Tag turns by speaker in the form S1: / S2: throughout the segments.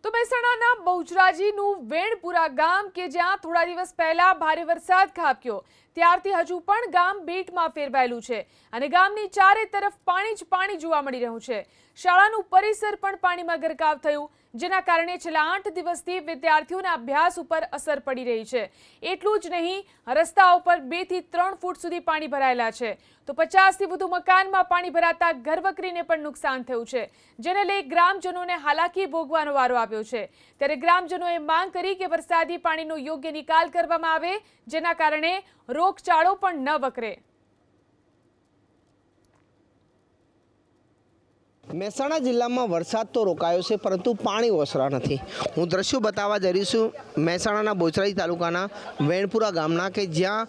S1: તો મહેસાણાના બહુચરાજીનું વેણપુરા ગામ કે જ્યાં થોડા દિવસ પહેલા ભારે વરસાદ ખાબક્યો ત્યારથી હજુ પણ ગામ બેટમાં ફેરવાયેલું છે અને ગામની ચારે તરફ પાણી જ પાણી જોવા મળી રહ્યું છે। શાળાનું પરિસર પણ પાણીમાં ગરકાવ થયું, જેના કારણે છેલ્લા 8 દિવસથી વિદ્યાર્થીઓના અભ્યાસ ઉપર અસર પડી રહી છે। એટલું જ નહીં, રસ્તાઓ પર 2 થી 3 ફૂટ સુધી પાણી ભરાયેલા છે તો 50 થી વધુ મકાનમાં પાણી ભરાતા ઘરવકરીને પણ નુકસાન થયું છે, જેને લઈ ગ્રામજનોને હાલાકી ભોગવાનો વારો આવ્યો છે। ત્યારે ગ્રામજનોએ માંગ કરી કે વરસાદી પાણીનો યોગ્ય નિકાલ કરવામાં આવે, જેના કારણે રોગચાળો પણ ન વકરે।
S2: મહેસાણા જિલ્લામાં વરસાદ તો રોકાયો છે, પરંતુ પાણી ઓસરા નથી। હું દ્રશ્યો બતાવવા જઈ રહ્યો છું મહેસાણાના બોચરાજી તાલુકાના વેણપુરા ગામના, કે જ્યાં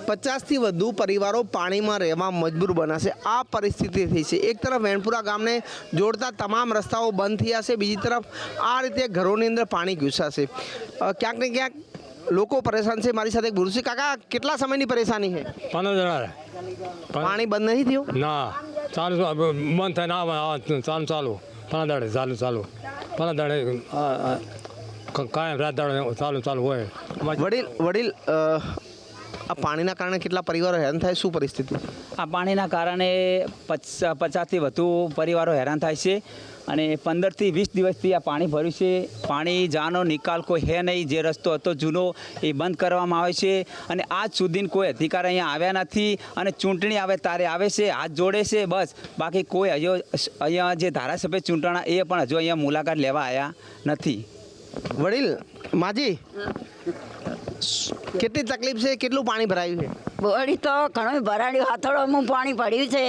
S2: 50 થી વધુ પરિવારો પાણીમાં રહેવા મજબૂર બન્યા છે। આ પરિસ્થિતિ થઈ છે। એક તરફ વેણપુરા ગામને જોડતા તમામ રસ્તાઓ બંધ થયા છે, બીજી તરફ આ રીતે ઘરોની અંદર પાણી ઘૂસ્યા છે। ક્યાંક ને ક્યાંક લોકો પરેશાન છે। મારી સાથે એક પુરુષ છે। કાકા, કેટલા સમયની પરેશાની છે?
S3: 15 જણા
S2: પાણી બંધ નથી થયું?
S3: ના, ચાલુ બંધ થાય ના, ચાલુ 15 દાડે ચાલુ 15 દાડે કાયમ રાત દાડે ચાલુ હોય।
S2: વડીલ આ પાણીના કારણે કેટલા પરિવારો હેરાન થાય? શું પરિસ્થિતિ?
S4: આ પાણીના કારણે 50 થી વધુ પરિવારો હેરાન થાય છે અને 15 થી 20 દિવસથી આ પાણી ભર્યું છે। પાણી જવાનો નિકાલ કોઈ હે નહીં। જે રસ્તો હતો જૂનો એ બંધ કરવામાં આવે છે અને આજ સુધી કોઈ અધિકાર અહીંયા આવ્યા નથી અને ચૂંટણી આવે ત્યારે આવે છે, હાથ જોડે છે બસ। બાકી કોઈ હજુ અહીંયા જે ધારાસભ્ય ચૂંટણા એ પણ હજુ અહીંયા મુલાકાત લેવા આવ્યા નથી।
S2: વડીલ માજી, કેટલી તકલીફ છે? કેટલું પાણી ભરાયું છે?
S5: વળી તો ઘણું ભરાડ્યું, હાથોડોમાં પાણી પડ્યું છે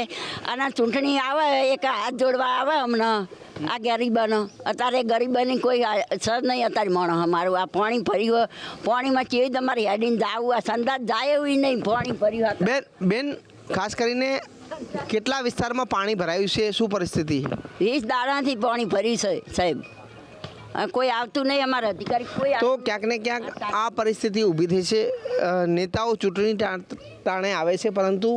S5: અને ચૂંટણી આવે એક હાથ જોડવા આવે હમણાં આ ગરીબોનો। અત્યારે ગરીબોની કોઈ સર નહીં અત્યારે માણો અમારું આ પાણી ભર્યું, પાણીમાં કેવી તમારે હેડીને જાવું, આ સંદાસ જાય એવું નહીં, પાણી ભર્યું।
S2: બેન, ખાસ કરીને કેટલા વિસ્તારમાં પાણી ભરાયું છે? શું પરિસ્થિતિ?
S5: 20 દાડાથી પાણી ભર્યું છે સાહેબ, કોઈ આવતું નહીં અમારા અધિકારી કોઈ।
S2: તો ક્યાંક ને ક્યાંક આ પરિસ્થિતિ ઊભી થઈ છે। નેતાઓ ચૂંટણી ટાણે આવે છે, પરંતુ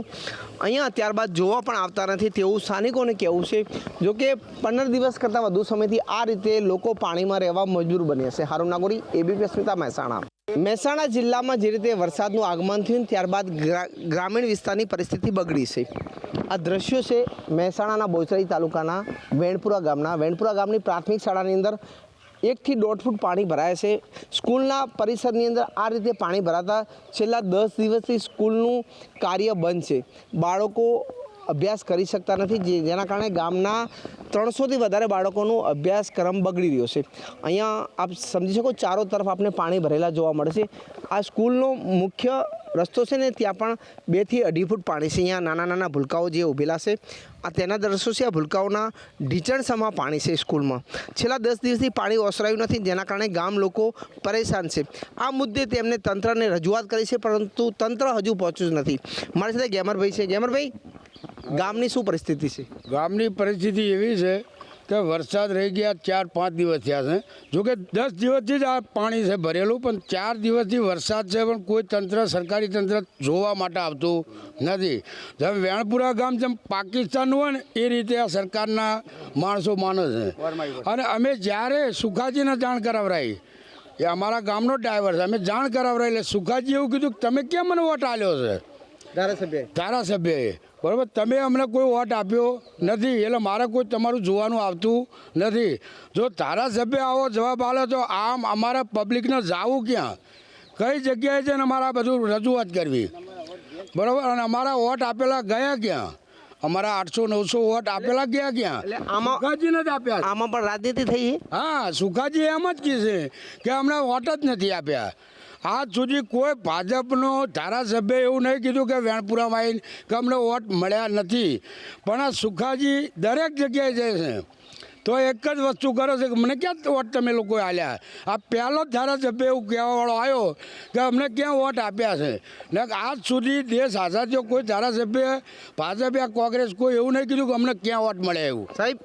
S2: અહીંયા ત્યારબાદ જોવા પણ આવતા નથી તેવું સ્થાનિકોને કહેવું છે। જોકે 15 દિવસ કરતાં વધુ સમયથી આ રીતે લોકો પાણીમાં રહેવા મજબૂર બન્યા છે। હારૂન નાગોરી, એબીપી અસ્મિતા, મહેસાણા। મહેસાણા જિલ્લામાં જે રીતે વરસાદનું આગમન થયું ત્યારબાદ ગ્રામીણ વિસ્તારની પરિસ્થિતિ બગડી છે। આ દ્રશ્યો છે મહેસાણાના બોચરાજી તાલુકાના વેણપુરા ગામના। વેણપુરા ગામની પ્રાથમિક શાળાની અંદર 1 થી 1.5 ફૂટ પાણી ભરાય છે। સ્કૂલના પરિસરની અંદર આ રીતે પાણી ભરાતા છેલ્લા 10 દિવસથી સ્કૂલનું કાર્ય બંધ છે। બાળકો અભ્યાસ કરી શકતા નથી, જેના કારણે ગામના 300 થી વધારે બાળકોનો અભ્યાસક્રમ બગડી રહ્યો છે। અહીંયા આપ સમજી શકો, ચારો તરફ આપણે પાણી ભરેલા જોવા મળે છે। આ સ્કૂલનો મુખ્ય રસ્તો છે ને, ત્યાં પણ 2 થી 2.5 ફૂટ પાણી છે। અહીંયા નાના નાના ભૂલકાઓ જે ઊભેલા છે, આ તેના દ્રશ્યો છે। આ ભૂલકાઓના ઢીચણસામાં પાણી છે સ્કૂલમાં। છેલ્લા 10 દિવસથી પાણી ઓસરાયું નથી, જેના કારણે ગામ લોકો પરેશાન છે। આ મુદ્દે તેમને તંત્રને રજૂઆત કરી છે, પરંતુ તંત્ર હજુ પહોંચ્યું જ નથી। મારી સાથે ગેમરભાઈ છે। ગેમરભાઈ, ગામની શું પરિસ્થિતિ છે?
S6: ગામની પરિસ્થિતિ એવી છે કે વરસાદ રહી ગયા 4-5 દિવસ થયા છે। જોકે 10 દિવસથી જ આ પાણી છે ભરેલું, પણ 4 દિવસથી વરસાદ છે પણ કોઈ તંત્ર, સરકારી તંત્ર જોવા માટે આવતું નથી। જેમ વેણપુરા ગામ જેમ પાકિસ્તાનનું હોય ને એ રીતે આ સરકારના માણસો માને છે। અને અમે જ્યારે સુખાજીને જાણ કરાવરાઈ, એ અમારા ગામનો ડ્રાઈવર છે, અમે જાણ કરાવરાઈ એટલે સુખાજી એવું કીધું કે તમે કેમ મને વોટ આલ્યો છે? ધારાસભ્યએ બરાબર, તમે અમને કોઈ વોટ આપ્યો નથી એટલે મારે કોઈ તમારું જોવાનું આવતું નથી। જો ધારાસભ્ય આવો જવાબ આલે તો આમ અમારા પબ્લિકને જાવું ક્યાં, કઈ જગ્યાએ છે ને અમારા બધું રજૂઆત કરવી બરાબર? અને અમારા વોટ આપેલા ગયા ક્યાં? અમારા 800-900 વોટ આપેલા ગયા ક્યાં? સુખાજીને જ આપ્યા।
S2: આમાં પણ રાજનીતિ થઈ?
S6: હા, સુખાજી એમ જ કહે છે કે અમને વોટ જ નથી આપ્યા। આજ સુધી કોઈ ભાજપનો ધારાસભ્ય એવું નહીં કીધું કે વેણપુરામાં આવીને કે અમને વોટ મળ્યા નથી, પણ આ સુખાજી દરેક જગ્યાએ જાય છે તો એક જ વસ્તુ કરે છે કે મને ક્યાં વોટ તમે લોકોએ આલ્યા? આ પહેલો જ ધારાસભ્ય એવું કહેવાવાળો આવ્યો કે અમને ક્યાં વોટ આપ્યા છે? ને આજ સુધી દેશ આઝાદીઓ કોઈ ધારાસભ્ય ભાજપ યા કોંગ્રેસ કોઈ એવું નહીં કીધું કે અમને ક્યાં વોટ મળે એવું।
S2: સાહેબ,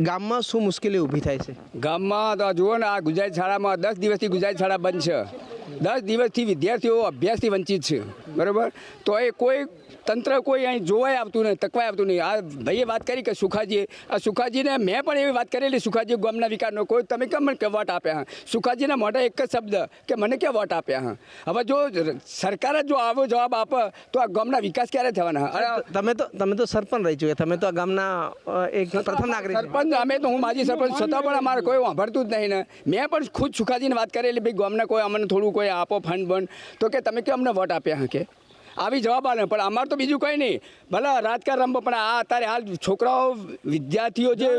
S2: ગામમાં શું મુશ્કેલી ઊભી થાય છે?
S7: ગામમાં તો જુઓ ને, આ ગુજરાતી શાળામાં 10 દિવસથી ગુજરાતી શાળા બંધ છે 10 દિવસથી વિદ્યાર્થીઓ અભ્યાસથી વંચિત છે બરાબર. તો એ કોઈ તંત્ર કોઈ અહીં જોવાય આવતું નહીં, તકવાય આવતું નહીં. આ ભાઈએ વાત કરી કે સુખાજીને મેં પણ એવી વાત કરેલી, સુખાજી ગામના વિકાસનો કોઈ તમે કેમ મને કે વોટ આપ્યા? સુખાજીના મોઢે એક જ શબ્દ કે મને કે વોટ આપ્યા? હવે જો સરકાર જ જો આવો જવાબ આપે તો આ ગામના વિકાસ ક્યારે થવાના?
S2: તમે તો સરપંચ રહી ચૂક્યા, તમે તો આ ગામના એક પ્રથમ નાગરિક છો.
S7: સરપંચ અમે તો હું માજી સરપંચ છતાં પણ અમારે કોઈ વાંભળતું જ નહીં ને. મેં પણ ખુદ સુખાજીને વાત કરેલી, ભાઈ ગામના કોઈ અમને થોડું કોઈ આપો ફંડ બંધ, તો કે તમે કે અમને વોટ આપ્યા કે આવી જવાબ આવે. પણ અમારે તો બીજું કંઈ નહીં, ભલે રાજકારણ રમવો, પણ આ અત્યારે હાલ છોકરાઓ વિદ્યાર્થીઓ જે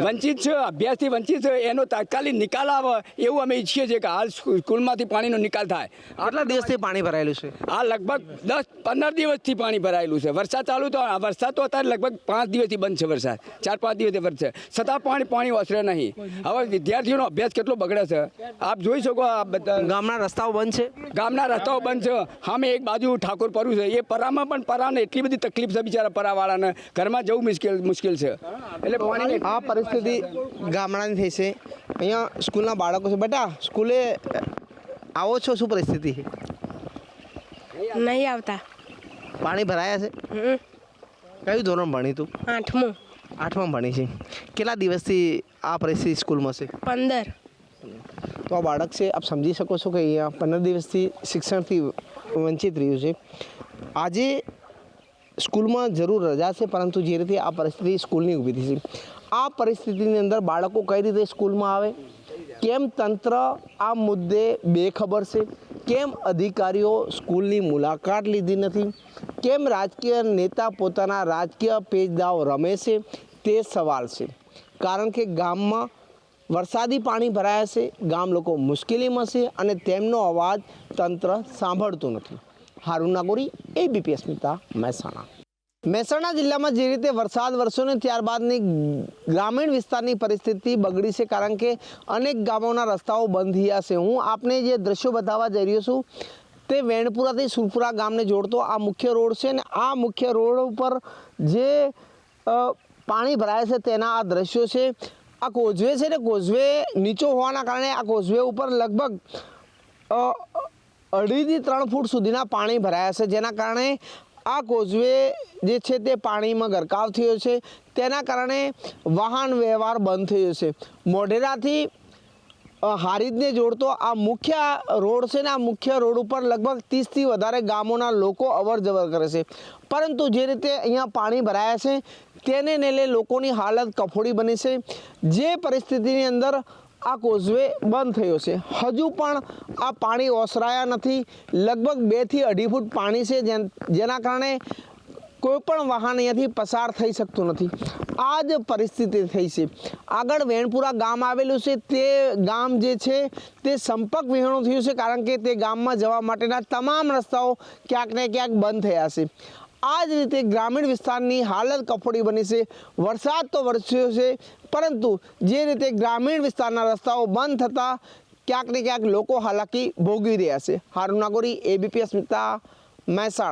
S7: વંચિત છે, અભ્યાસથી વંચિત છે, એનો તાત્કાલિક નિકાલ આવે એવું અમે ઈચ્છીએ છીએ કે હાલ સ્કૂલમાંથી પાણીનો નિકાલ થાય.
S2: આટલા દિવસથી પાણી ભરાયેલું છે?
S7: આ લગભગ 10-15 દિવસથી પાણી ભરાયેલું છે. વરસાદ ચાલુ તો વરસાદ તો અત્યારે લગભગ 5 દિવસથી બંધ છે, વરસાદ 4-5 દિવસથી બંધ છે, છતાં પાણી ઓસરે નહીં. હવે વિદ્યાર્થીઓનો અભ્યાસ કેટલો બગડે છે આપ જોઈ શકો. આ બધા
S2: ગામના રસ્તાઓ બંધ છે?
S7: ગામના રસ્તાઓ બંધ છે. સામે એક બાજુ ઠાકોર પરું છે, એ પરામાં પણ પરાને એટલી બધી તકલીફ છે બિચારા પરાવાળાને, ઘરમાં જવું મુશ્કેલ છે. એટલે પાણી
S2: આ પરિસ્થિતિ ગામડાની થઈ છે. અહીંયા સ્કૂલના બાળકો છે. બેટા સ્કૂલે આવો છો, શું પરિસ્થિતિ છે?
S8: નહીં આવતા.
S2: પાણી ભરાયા છે? કયું ધોરણ ભણી તું?
S8: 8મું.
S2: 8માં ભણી છે. કેટલા દિવસથી આ પરિસ્થિતિ સ્કૂલમાં છે?
S8: 15.
S2: તો આ બાળક છે, આપ સમજી શકો છો કે અહીંયા 15 દિવસથી શિક્ષણથી વંચિત રહ્યું છે. આજે સ્કૂલમાં જરૂર રજા છે, પરંતુ જે રીતે આ પરિસ્થિતિ સ્કૂલની ઊભી થઈ છે, આ પરિસ્થિતિની અંદર બાળકો કઈ રીતે સ્કૂલમાં આવે, કેમ તંત્ર આ મુદ્દે બેખબર છે, કેમ અધિકારીઓ સ્કૂલની મુલાકાત લીધી નથી, કેમ રાજકીય નેતા પોતાના રાજકીય પેચદાવ રમે છે, તે સવાલ છે. કારણ કે ગામમાં વરસાદી પાણી ભરાયા છે, ગામ લોકો મુશ્કેલીમાં છે અને તેમનો અવાજ તંત્ર સાંભળતું નથી. હારૂન નાગોરી, ABP અસ્મિતા, મહેસાણા જિલ્લામાં જે રીતે વરસાદ વરસ્યો ને ત્યારબાદની ગ્રામીણ વિસ્તારની પરિસ્થિતિ બગડી છે, કારણ કે અનેક ગામોના રસ્તાઓ બંધ થયા છે. હું આપને જે દ્રશ્યો બતાવવા જઈ રહ્યો છું તે વેણપુરાથી સુરપુરા ગામને જોડતો આ મુખ્ય રોડ છે ને આ મુખ્ય રોડ ઉપર જે પાણી ભરાય છે તેના આ દ્રશ્યો છે. આ કોઝવે છે ને કોઝવે નીચો હોવાના કારણે આ કોઝવે ઉપર લગભગ 2.5 થી 3 ફૂટ સુધીના પાણી ભરાયા છે, જેના કારણે આ કોઝવે જે છે તે પાણીમાં ગરકાવ થયો છે. તેના કારણે વાહન વ્યવહાર બંધ થયો છે. મોઢેરાથી હારીજને જોડતો આ મુખ્ય રોડ છે ને આ મુખ્ય રોડ ઉપર લગભગ 30થી વધારે ગામોના લોકો અવર જવર કરે છે, પરંતુ જે રીતે અહીંયા પાણી ભરાયા છે તેને લઈને લોકોની હાલત કફોડી બની છે. જે પરિસ્થિતિની અંદર આ કોઝવે બંધ થયો છે, હજુ પણ આ પાણી ઓસરાયા નથી. લગભગ 2 થી 2.5 ફૂટ પાણી છે, જેના કારણે કોઈ પણ વાહન અહીંયાથી પસાર થઈ શકતું નથી. આ જ પરિસ્થિતિ થઈ છે. આગળ વેણપુરા ગામ આવેલું છે, તે ગામ જે છે તે સંપર્ક વિહોણું થયું છે, કારણ કે તે ગામમાં જવા માટેના તમામ રસ્તાઓ ક્યાંક ને ક્યાંક બંધ થયા છે. આ જ રીતે ગ્રામીણ વિસ્તારની હાલત કફોડી બની છે. વરસાદ તો વરસ્યો છે, પરંતુ જે રીતે ગ્રામીણ વિસ્તારના રસ્તાઓ બંધ થતાં ક્યાંક ને ક્યાંક લોકો હાલાકી ભોગવી રહ્યા છે. હારૂન નાગોરી, ABP અસ્મિતા, મહેસાણા.